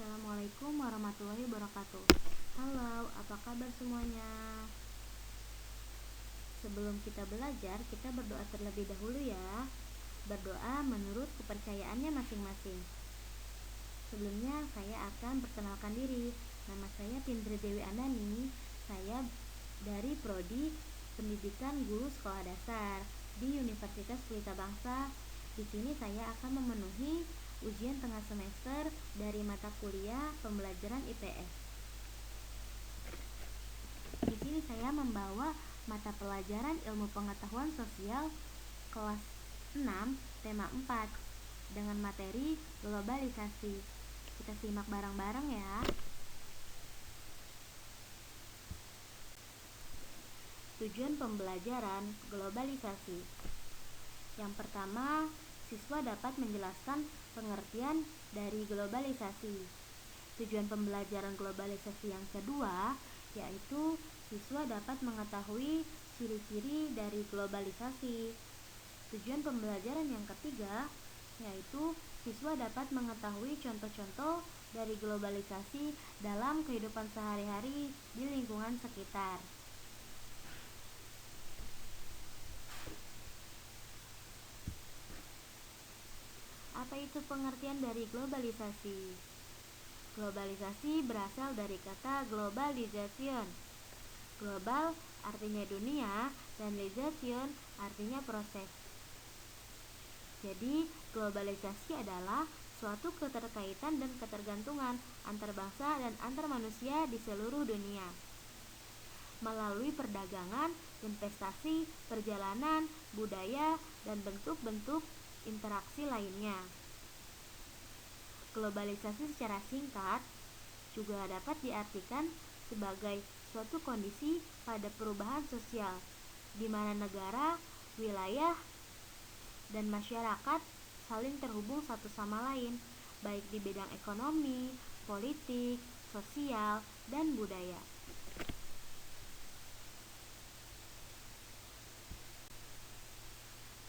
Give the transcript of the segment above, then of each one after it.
Assalamualaikum warahmatullahi wabarakatuh. Halo, apa kabar semuanya? Sebelum kita belajar, kita berdoa terlebih dahulu ya. Berdoa menurut kepercayaannya masing-masing. Sebelumnya saya akan perkenalkan diri. Nama saya Pindri Dewi Andani. Saya dari Prodi Pendidikan Guru Sekolah Dasar di Universitas Pelita Bangsa. Di sini saya akan memenuhi ujian tengah semester dari mata kuliah pembelajaran IPS. Di sini saya membawa mata pelajaran Ilmu Pengetahuan Sosial kelas 6 tema 4 dengan materi globalisasi. Kita simak bareng-bareng ya. Tujuan pembelajaran globalisasi. Yang pertama, siswa dapat menjelaskan pengertian dari globalisasi. Tujuan pembelajaran globalisasi yang kedua, yaitu siswa dapat mengetahui ciri-ciri dari globalisasi. Tujuan pembelajaran yang ketiga, yaitu siswa dapat mengetahui contoh-contoh dari globalisasi dalam kehidupan sehari-hari di lingkungan sekitar. Apa itu pengertian dari globalisasi? Globalisasi berasal dari kata globalization. Global artinya dunia dan lisation artinya proses. Jadi, globalisasi adalah suatu keterkaitan dan ketergantungan antar bangsa dan antar manusia di seluruh dunia melalui perdagangan, investasi, perjalanan, budaya, dan bentuk-bentuk interaksi lainnya. Globalisasi secara singkat juga dapat diartikan sebagai suatu kondisi pada perubahan sosial di mana negara, wilayah, dan masyarakat saling terhubung satu sama lain, baik di bidang ekonomi, politik, sosial, dan budaya.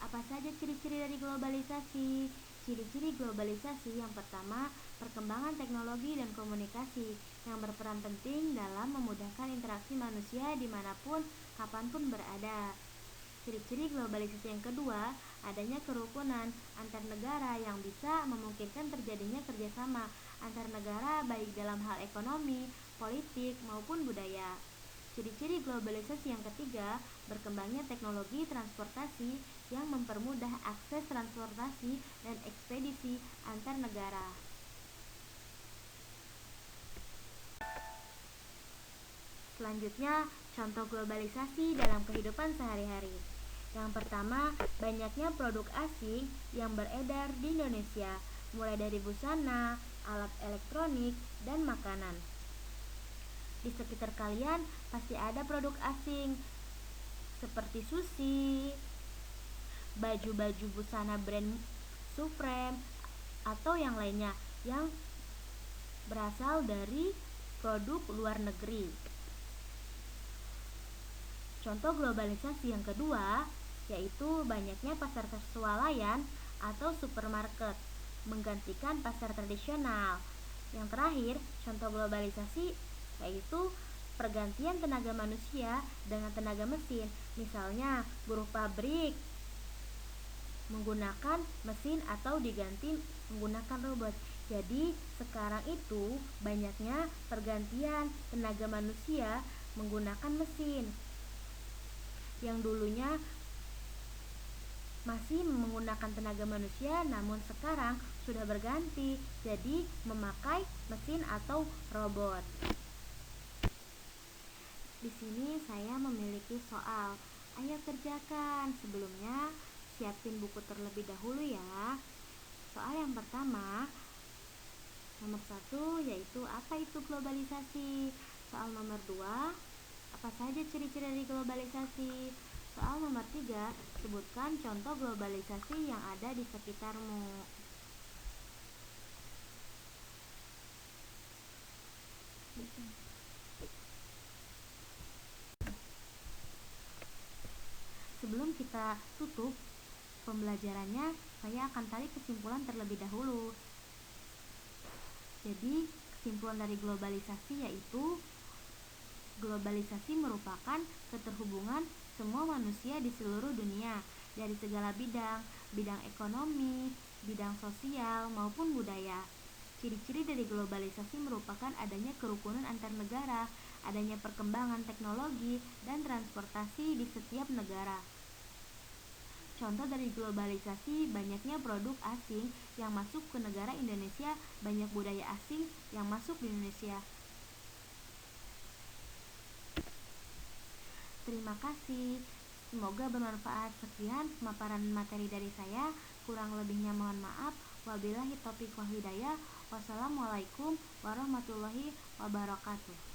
Apa saja ciri-ciri dari globalisasi? Ciri-ciri globalisasi yang pertama, perkembangan teknologi dan komunikasi yang berperan penting dalam memudahkan interaksi manusia dimanapun, kapanpun berada. Ciri-ciri globalisasi yang kedua, adanya kerukunan antar negara yang bisa memungkinkan terjadinya kerjasama antar negara baik dalam hal ekonomi, politik, maupun budaya. Ciri-ciri globalisasi yang ketiga, berkembangnya teknologi transportasi yang mempermudah akses transportasi dan ekspedisi antar negara. Selanjutnya, contoh globalisasi dalam kehidupan sehari-hari. Yang pertama, banyaknya produk asing yang beredar di Indonesia, mulai dari busana, alat elektronik, dan makanan. Di sekitar kalian pasti ada produk asing seperti sushi, baju-baju busana brand Supreme, atau yang lainnya yang berasal dari produk luar negeri. Contoh globalisasi yang kedua yaitu banyaknya pasar swalayan atau supermarket menggantikan pasar tradisional. Yang terakhir, contoh globalisasi yaitu pergantian tenaga manusia dengan tenaga mesin, misalnya buruh pabrik menggunakan mesin atau diganti menggunakan robot. Jadi sekarang itu banyaknya pergantian tenaga manusia menggunakan mesin yang dulunya masih menggunakan tenaga manusia, namun sekarang sudah berganti jadi memakai mesin atau robot. Di sini saya memiliki soal. Ayo kerjakan. Sebelumnya siapin buku terlebih dahulu ya. Soal yang pertama, nomor 1 yaitu apa itu globalisasi. Soal nomor 2, apa saja ciri-ciri dari globalisasi. Soal nomor 3, sebutkan contoh globalisasi yang ada di sekitarmu. Sebelum kita tutup pembelajarannya, saya akan tarik kesimpulan terlebih dahulu. Jadi, Kesimpulan dari globalisasi yaitu globalisasi merupakan keterhubungan semua manusia di seluruh dunia dari segala bidang, bidang ekonomi, bidang sosial maupun budaya. Ciri-ciri dari globalisasi merupakan adanya kerukunan antar negara, adanya perkembangan teknologi dan transportasi di setiap negara. Contoh dari globalisasi, banyaknya produk asing yang masuk ke negara Indonesia, banyak budaya asing yang masuk di Indonesia. Terima kasih. Semoga bermanfaat. Sekian pemaparan materi dari saya. Kurang lebihnya mohon maaf. Wabillahi taufiq wal hidayah. Wassalamualaikum warahmatullahi wabarakatuh.